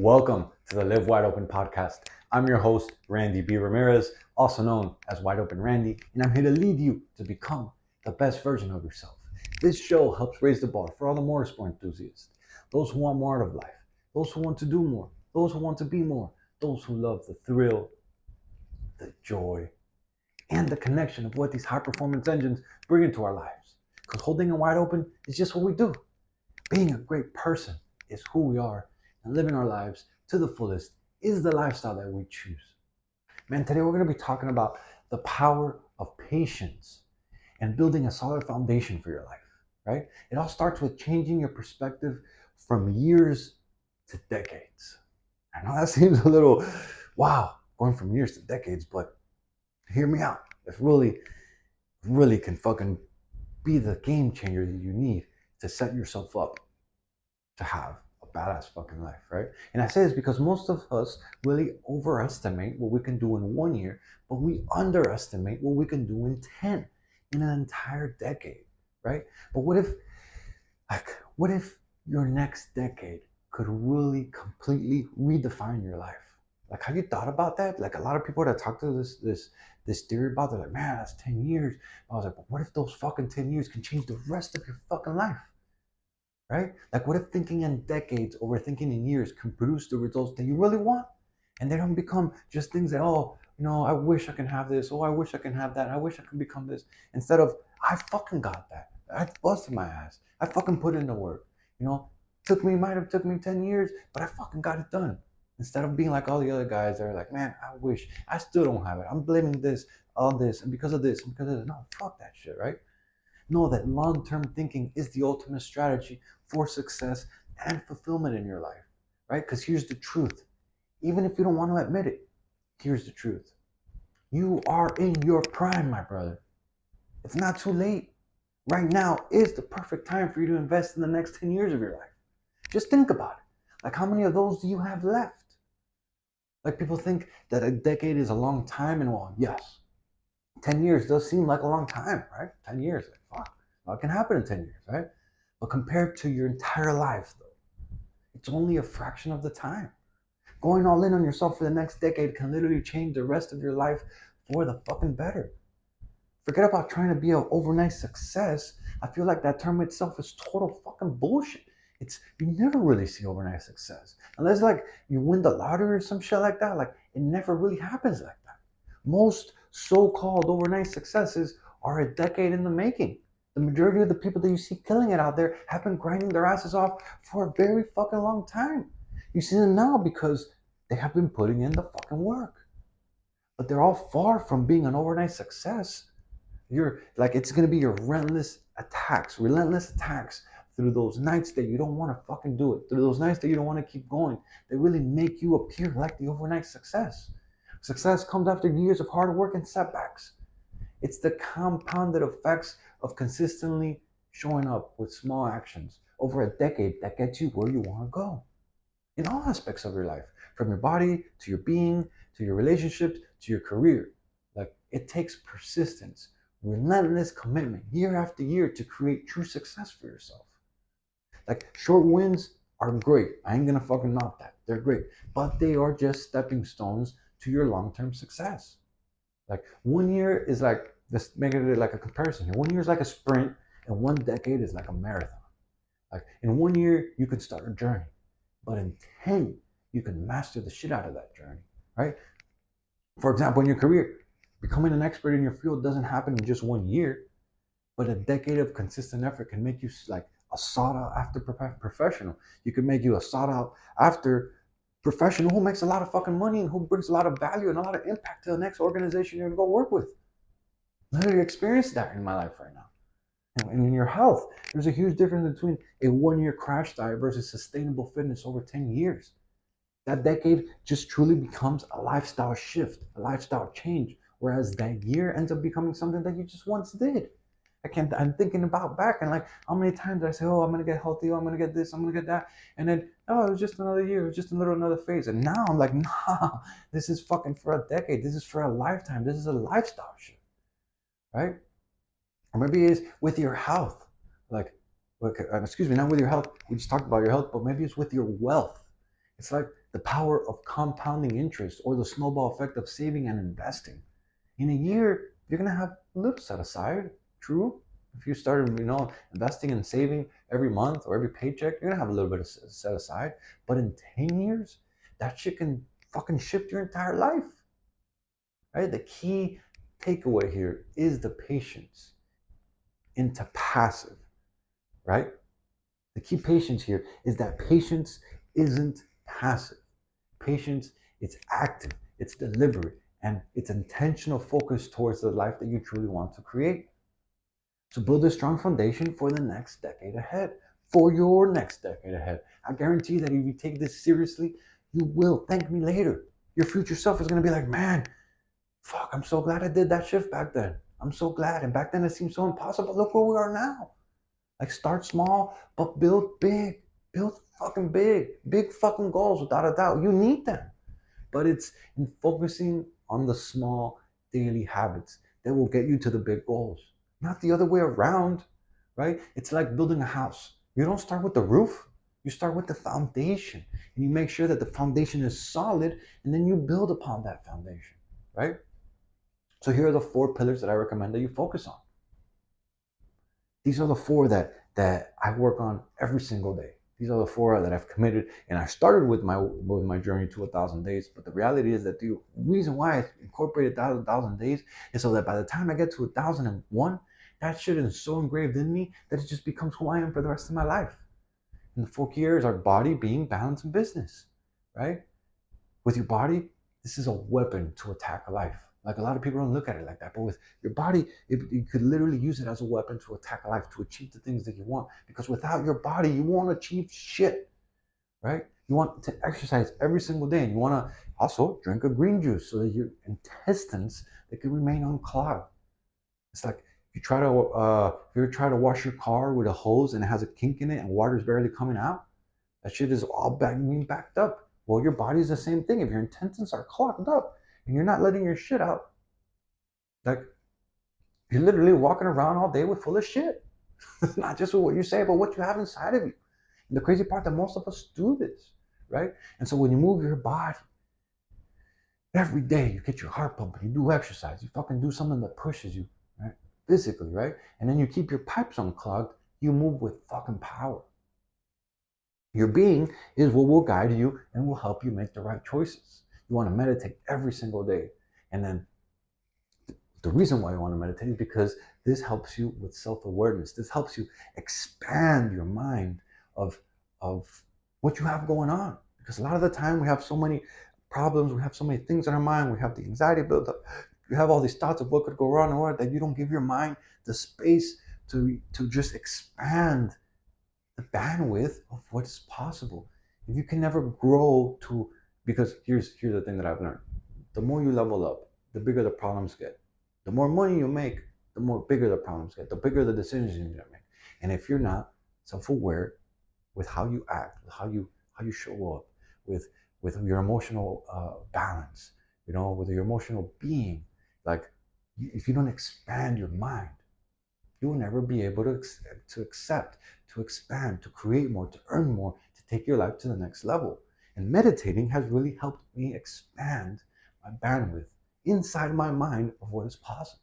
Welcome to the Live Wide Open podcast. I'm your host, Randy B. Ramirez, also known as Wide Open Randy, and I'm here to lead you to become the best version of yourself. This show helps raise the bar for all the motorsport enthusiasts, those who want more out of life, those who want to do more, those who want to be more, those who love the thrill, the joy, and the connection of what these high performance engines bring into our lives. Because holding it wide open is just what we do. Being a great person is who we are, and living our lives to the fullest is the lifestyle that we choose. Man, today we're going to be talking about the power of patience and building a solid foundation for your life, right? It all starts with changing your perspective from years to decades. I know that seems a little, wow, going from years to decades, but hear me out. It really can fucking be the game changer that you need to set yourself up to have a badass fucking life, right? And I say this because most of us really overestimate what we can do in 1 year, but we underestimate what we can do in 10, in an entire decade, right? But what if your next decade could really completely redefine your life? Like, have you thought about that? Like, a lot of people that talk to this theory about, they're like, man, that's 10 years. I was like, but what if those fucking 10 years can change the rest of your fucking life? Right? Like, what if thinking in decades over thinking in years can produce the results that you really want? And they don't become just things that, oh, I wish I can have this. Oh, I wish I can have that. I wish I can become this. Instead of, I fucking got that. I busted my ass. I fucking put in the work. Might have took me 10 years, but I fucking got it done. Instead of being like all the other guys that are like, man, I wish I still don't have it. I'm blaming this, all this, and because of this, and because of this. No, fuck that shit, right? Know that long-term thinking is the ultimate strategy for success and fulfillment in your life, right? Because here's the truth. Even if you don't want to admit it, here's the truth. You are in your prime, my brother. It's not too late. Right now is the perfect time for you to invest in the next 10 years of your life. Just think about it. Like, how many of those do you have left? Like, people think that a decade is a long time, and well, yes, 10 years does seem like a long time, right? 10 years, like, fuck, what can happen in 10 years, right? But compared to your entire life, though, it's only a fraction of the time. Going all in on yourself for the next decade can literally change the rest of your life for the fucking better. Forget about trying to be an overnight success. I feel like that term itself is total fucking bullshit. You never really see overnight success. Unless like you win the lottery or some shit like that. Like, it never really happens like that. Most so-called overnight successes are a decade in the making. The majority of the people that you see killing it out there have been grinding their asses off for a very fucking long time. You see them now because they have been putting in the fucking work. But they're all far from being an overnight success. You're like, it's gonna be your relentless attacks through those nights that you don't want to fucking do it, through those nights that you don't want to keep going, that really make you appear like the overnight success. Success comes after years of hard work and setbacks. It's the compounded effects of consistently showing up with small actions over a decade that gets you where you want to go in all aspects of your life, from your body to your being to your relationships to your career. Like, it takes persistence, relentless commitment year after year to create true success for yourself. Like, short wins are great. I ain't gonna fucking knock that. They're great. But they are just stepping stones to your long-term success. Like, 1 year is like, let's make it like a comparison here. 1 year is like a sprint, and 1 decade is like a marathon. Like, in 1 year, you could start a journey. But in 10, you can master the shit out of that journey, right? For example, in your career, becoming an expert in your field doesn't happen in just 1 year, but a decade of consistent effort can make you like a sought out after professional. You can make you a sought out after professional who makes a lot of fucking money and who brings a lot of value and a lot of impact to the next organization you're gonna go work with. I literally experienced that in my life right now. And in your health, there's a huge difference between a 1 year crash diet versus sustainable fitness over 10 years. That decade just truly becomes a lifestyle shift, a lifestyle change, whereas that year ends up becoming something that you just once did. I'm thinking about back and like how many times I say, oh, I'm gonna get healthy, oh, I'm gonna get this, I'm gonna get that, and then, oh, it was just another year, it was just another phase, and now I'm like, nah, this is fucking for a decade, this is for a lifetime, this is a lifestyle shift, right? Or maybe it's with your health, like, excuse me, not with your health. We just talked about your health, but maybe it's with your wealth. It's like The power of compounding interest, or the snowball effect of saving and investing. In a year, you're gonna have a little set aside. True. If you started, investing and saving every month or every paycheck, you're gonna have a little bit of set aside. But in 10 years, that shit can fucking shift your entire life. Right? The key takeaway here is the patience into passive, right? The key patience here is that patience isn't passive. Patience, it's active, it's deliberate, and it's intentional focus towards the life that you truly want to create. So build a strong foundation for the next decade ahead, for your next decade ahead. I guarantee that if you take this seriously, you will thank me later. Your future self is going to be like, man, fuck, I'm so glad I did that shift back then. I'm so glad. And back then it seemed so impossible. Look where we are now. Like, start small, but build big. Build fucking big. Big fucking goals, without a doubt. You need them. But it's in focusing on the small daily habits that will get you to the big goals, not the other way around, right? It's like building a house. You don't start with the roof, you start with the foundation, and you make sure that the foundation is solid, and then you build upon that foundation, right? So here are the 4 pillars that I recommend that you focus on. These are the 4 that I work on every single day. These are the 4 that I've committed, and I started with my journey to 1,000 days. But the reality is that the reason why I incorporated 1,000 days is so that by the time I get to 1,001, that shit is so engraved in me that it just becomes who I am for the rest of my life. And the 4 key areas are body, being, balance, and business, right? With your body, this is a weapon to attack life. Like, a lot of people don't look at it like that, but with your body, you could literally use it as a weapon to attack life, to achieve the things that you want. Because without your body, you won't achieve shit, right? You want to exercise every single day, and you want to also drink a green juice so that your intestines, they can remain unclogged. It's like if you try to wash your car with a hose and it has a kink in it and water's barely coming out, that shit is all being backed up. Well, your body's the same thing. If your intestines are clogged up and you're not letting your shit out, like, you're literally walking around all day with full of shit. Not just with what you say, but what you have inside of you. And the crazy part that most of us do this, right? And so when you move your body every day, you get your heart pumping, you do exercise, you fucking do something that pushes you, right? Physically, right? And then you keep your pipes unclogged, you move with fucking power. Your being is what will guide you and will help you make the right choices. You want to meditate every single day. And then the reason why you want to meditate is because this helps you with self-awareness. This helps you expand your mind of what you have going on. Because a lot of the time we have so many problems, we have so many things in our mind, we have the anxiety built up, you have all these thoughts of what could go wrong or that you don't give your mind the space to just expand the bandwidth of what's possible. If you can never grow to, because here's the thing that I've learned. The more you level up, the bigger the problems get. The more money you make, the more bigger the problems get, the bigger the decisions you need to make. And if you're not self-aware with how you act, with how you show up, with your emotional balance, with your emotional being, like, if you don't expand your mind, you will never be able to accept, to expand, to create more, to earn more, to take your life to the next level. And meditating has really helped me expand my bandwidth inside my mind of what is possible.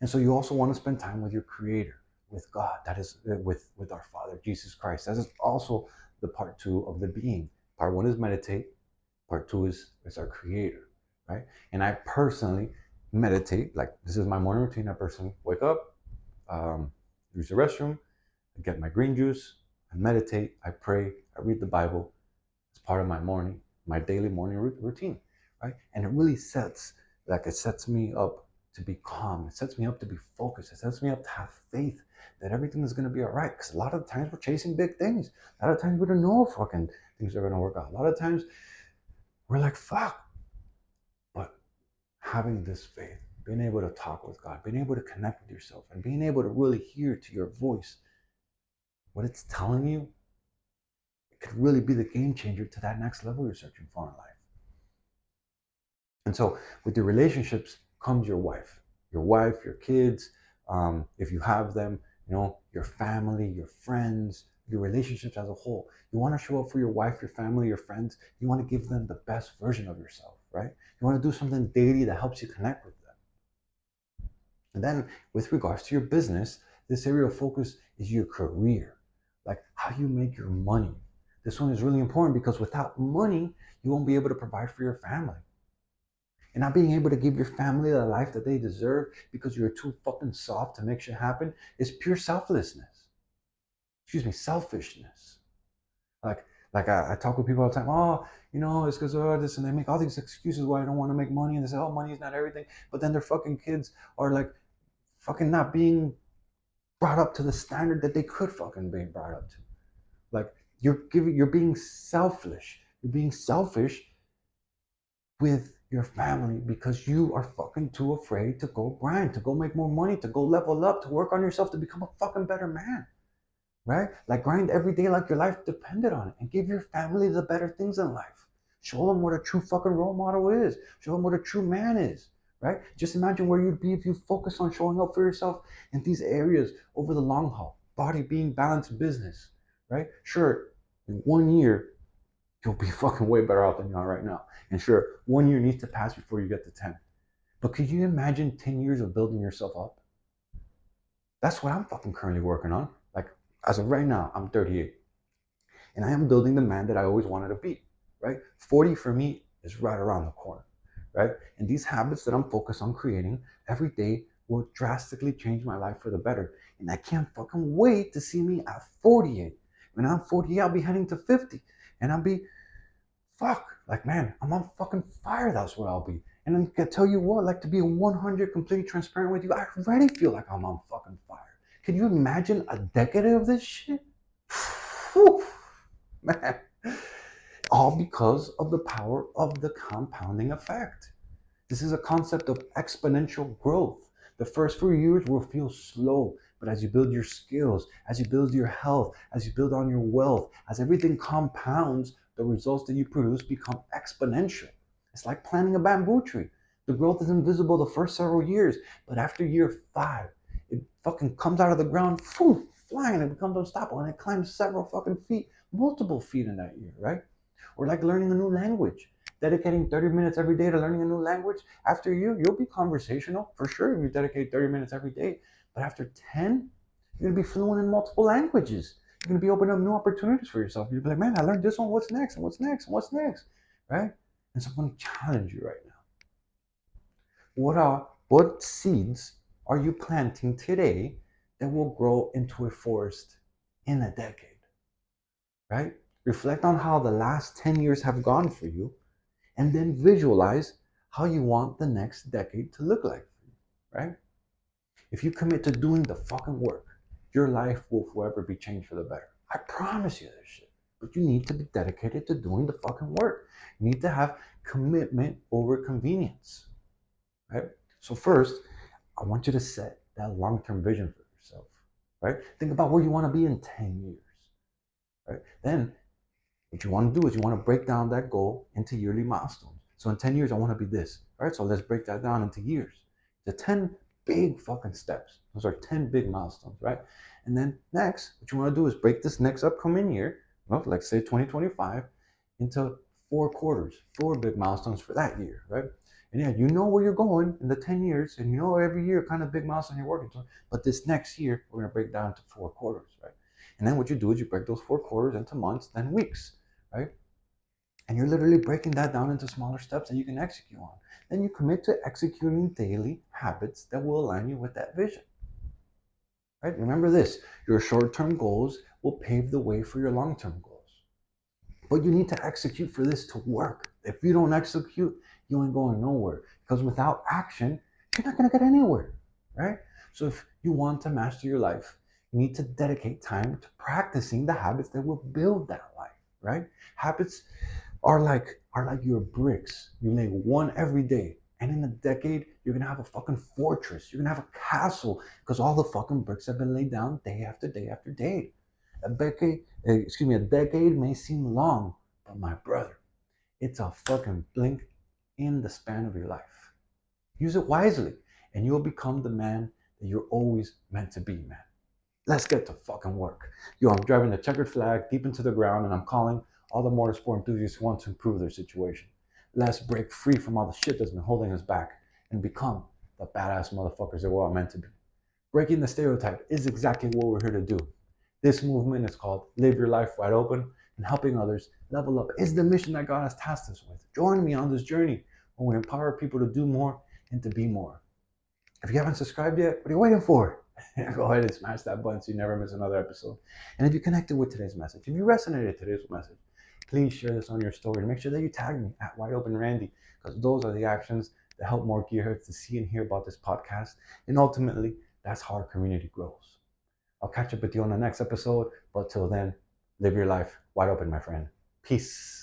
And so you also want to spend time with your creator, with God, that is with our Father, Jesus Christ. That is also the part 2 of the being. Part 1 is meditate, part 2 is our creator, right? And I personally meditate, like, this is my morning routine. I personally wake up, use the restroom, I get my green juice, I meditate, I pray, I read the Bible. It's part of my daily morning routine, right? And it really sets me up to be calm. It sets me up to be focused. It sets me up to have faith that everything is going to be all right. Because a lot of times we're chasing big things. A lot of times we don't know if fucking things are going to work out. A lot of times we're like, fuck. But having this faith, being able to talk with God, being able to connect with yourself, and being able to really hear to your voice what it's telling you, it could really be the game changer to that next level you're searching for in life. And so with your relationships comes your wife, your kids, if you have them, your family, your friends, your relationships as a whole. You want to show up for your wife, your family, your friends. You want to give them the best version of yourself, right? You want to do something daily that helps you connect with them. And then with regards to your business, this area of focus is your career, like how you make your money. This one is really important because without money, you won't be able to provide for your family. And not being able to give your family the life that they deserve because you're too fucking soft to make shit happen is pure selflessness. Excuse me, selfishness. Like, like I talk with people all the time. Oh, it's because of this, and they make all these excuses why I don't want to make money, and they say, oh, money is not everything. But then their fucking kids are like fucking not being brought up to the standard that they could fucking be brought up to. Like you're being selfish. You're being selfish with your family because you are fucking too afraid to go grind, to go make more money, to go level up, to work on yourself, to become a fucking better man. Right? Like grind every day like your life depended on it and give your family the better things in life. Show them what a true fucking role model is. Show them what a true man is. Right? Just imagine where you'd be if you focus on showing up for yourself in these areas over the long haul. Body, being, balance, business. Right? Sure, in 1 year, you'll be fucking way better off than you are right now. And sure, 1 year needs to pass before you get to 10. But could you imagine 10 years of building yourself up? That's what I'm fucking currently working on. Like, as of right now, I'm 38. And I am building the man that I always wanted to be, right? 40 for me is right around the corner, right? And these habits that I'm focused on creating every day will drastically change my life for the better. And I can't fucking wait to see me at 48. When I'm 48, I'll be heading to 50. And I'll be, fuck, like, man, I'm on fucking fire. That's what I'll be. And I can tell you what, like, to be 100 completely transparent with you, I already feel like I'm on fucking fire. Can you imagine a decade of this shit? Whew, man. All because of the power of the compounding effect. This is a concept of exponential growth. The first few years will feel slow, but as you build your skills, as you build your health, as you build on your wealth, as everything compounds, the results that you produce become exponential. It's like planting a bamboo tree. The growth is invisible the first several years, but after year 5, it fucking comes out of the ground, flying, and it becomes unstoppable, and it climbs several fucking feet, multiple feet in that year, right? Or like learning a new language. Dedicating 30 minutes every day to learning a new language, after a year, you'll be conversational for sure if you dedicate 30 minutes every day. But after 10, you're going to be fluent in multiple languages. You're going to be opening up new opportunities for yourself. You'll be like, man, I learned this one. What's next? And what's next? And what's next? Right? And so I'm going to challenge you right now. What seeds are you planting today that will grow into a forest in a decade? Right? Reflect on how the last 10 years have gone for you, and then visualize how you want the next decade to look like, right? If you commit to doing the fucking work, your life will forever be changed for the better. I promise you this shit. But you need to be dedicated to doing the fucking work. You need to have commitment over convenience, right? So first, I want you to set that long-term vision for yourself, right? Think about where you want to be in 10 years, right? Then what you want to do is you want to break down that goal into yearly milestones. So in 10 years, I want to be this. All right, so let's break that down into years. The 10 big fucking steps. Those are 10 big milestones, right? And then next, what you want to do is break this next upcoming year, well, like say 2025, into 4 quarters, 4 big milestones for that year, right? And yeah, you know where you're going in the 10 years, and you know every year kind of big milestone you're working toward. But this next year, we're going to break down into 4 quarters, right? And then what you do is you break those 4 quarters into months, then weeks, right? And you're literally breaking that down into smaller steps that you can execute on. Then you commit to executing daily habits that will align you with that vision. Right? Remember this, your short-term goals will pave the way for your long-term goals. But you need to execute for this to work. If you don't execute, you ain't going nowhere. Because without action, you're not going to get anywhere. Right? So if you want to master your life, you need to dedicate time to practicing the habits that will build that life. Right? Habits are like your bricks. You lay one every day, and in a decade, you're gonna have a fucking fortress. You're gonna have a castle because all the fucking bricks have been laid down day after day after day. A decade may seem long, but my brother, it's a fucking blink in the span of your life. Use it wisely, and you'll become the man that you're always meant to be, man. Let's get to fucking work. Yo, I'm driving the checkered flag deep into the ground and I'm calling all the motorsport enthusiasts who want to improve their situation. Let's break free from all the shit that's been holding us back and become the badass motherfuckers that we're all meant to be. Breaking the stereotype is exactly what we're here to do. This movement is called Live Your Life Wide Open, and helping others level up is the mission that God has tasked us with. Join me on this journey where we empower people to do more and to be more. If you haven't subscribed yet, what are you waiting for? Go ahead and smash that button so you never miss another episode. And if you connected with today's message, if you resonated with today's message, please share this on your story and make sure that you tag me at Wide Open Randy, because those are the actions that help more gearheads to see and hear about this podcast. And ultimately, that's how our community grows. I'll catch up with you on the next episode, but till then, live your life wide open, my friend. Peace.